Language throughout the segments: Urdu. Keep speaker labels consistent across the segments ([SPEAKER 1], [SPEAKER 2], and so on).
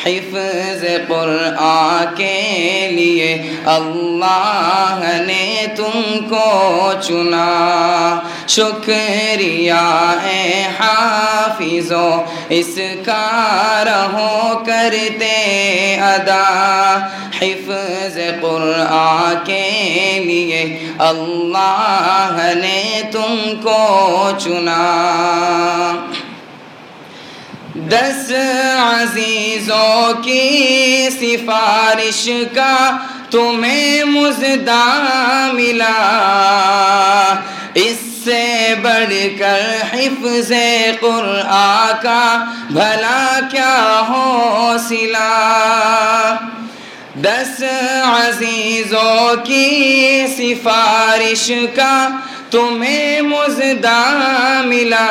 [SPEAKER 1] حفظ قرآن کے لیے اللہ نے تم کو چنا، شکریہ اے حافظو اس کا رہو کرتے ادا، حفظ قرآن کے لیے اللہ نے تم کو چنا۔ 10 عزیزوں کی سفارش کا تمہیں مزدہ ملا، اس سے بڑھ کر حفظ قرآن کا بھلا کیا حوصلہ۔ 10 عزیزوں کی سفارش کا تمہیں مزدہ ملا،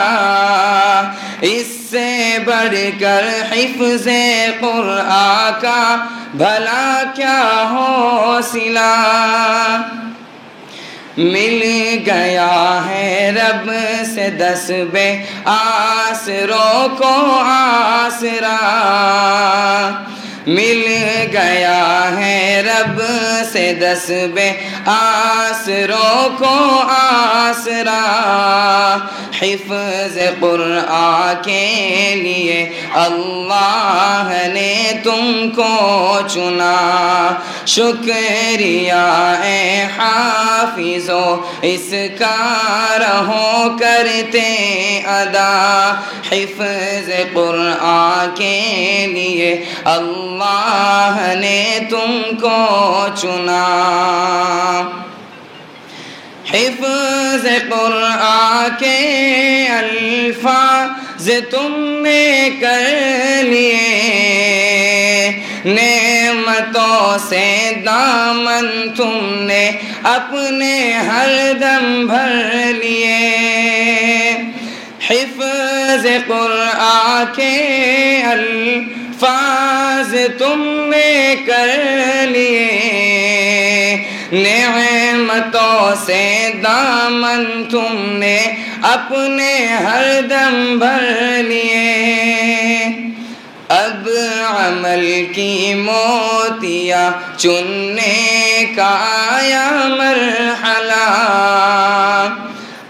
[SPEAKER 1] اس سے بڑھ کر حفظ قرآن کا بھلا کیا حوصلہ۔ مل گیا ہے رب سے 10 بے آسروں کو آسرا، مل گیا ہے رب سے 10 بے آسروں کو آسرا، حفظ قرآن کے لیے اللہ نے تم کو چنا، شکریہ اے حافظو اس کا رہو کرتے ادا، حفظ قرآن کے لیے اللہ نے تم کو چنا۔ حفظ قرآن کے الفاظ تم نے کر لیے، نعمتوں سے دامن تم نے اپنے ہر دم بھر لیے، حفظ قرآن کے الفاظ تم نے کر لیے، نعمتوں سے دامن تم نے اپنے ہر دم بھر لیے، اب عمل کی موتیاں چننے کا آیا مرحلہ،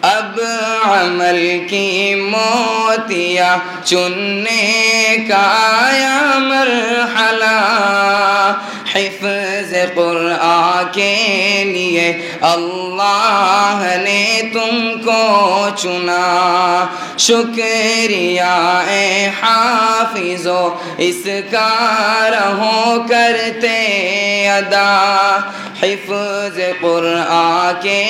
[SPEAKER 1] اب عمل کی موتیاں چننے کا آیا مرحلہ، حفظ قرآن کے لیے اللہ نے تم کو چنا، شکریہ اے حافظو اس کا رہو کرتے ادا، حفظ قرآن کے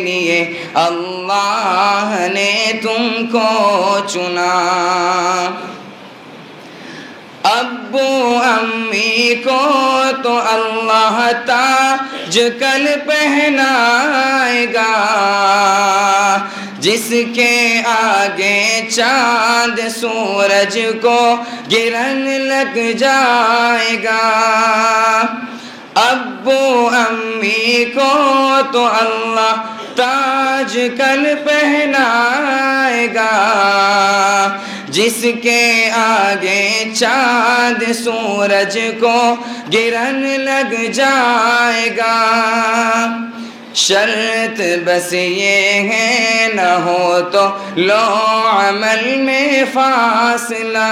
[SPEAKER 1] لیے اللہ نے تم کو چنا۔ ابو امی کو تو اللہ تاج کل پہنائے گا، جس کے آگے چاند سورج کو گرہن لگ جائے گا، ابو امی کو تو اللہ تاج کل پہنائے گا، جس کے آگے چاند سورج کو گرہن لگ جائے گا، شرط بس یہ ہے نہ ہو تو لو عمل میں فاصلہ،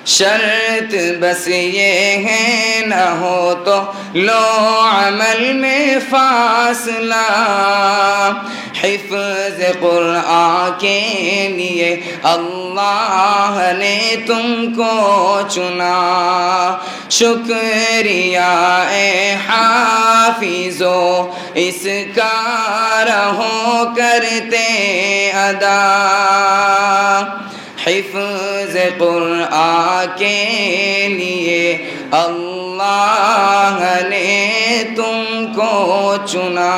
[SPEAKER 1] شرط بس یہ ہے نہ ہو تو لو عمل میں فاصلہ، حفظ قرآن کے لیے اللہ نے تم کو چنا، شکریہ اے حافظو اس کا رہو کرتے ادا، حفظ قرآن کے لیے اللہ نے تم کو چنا۔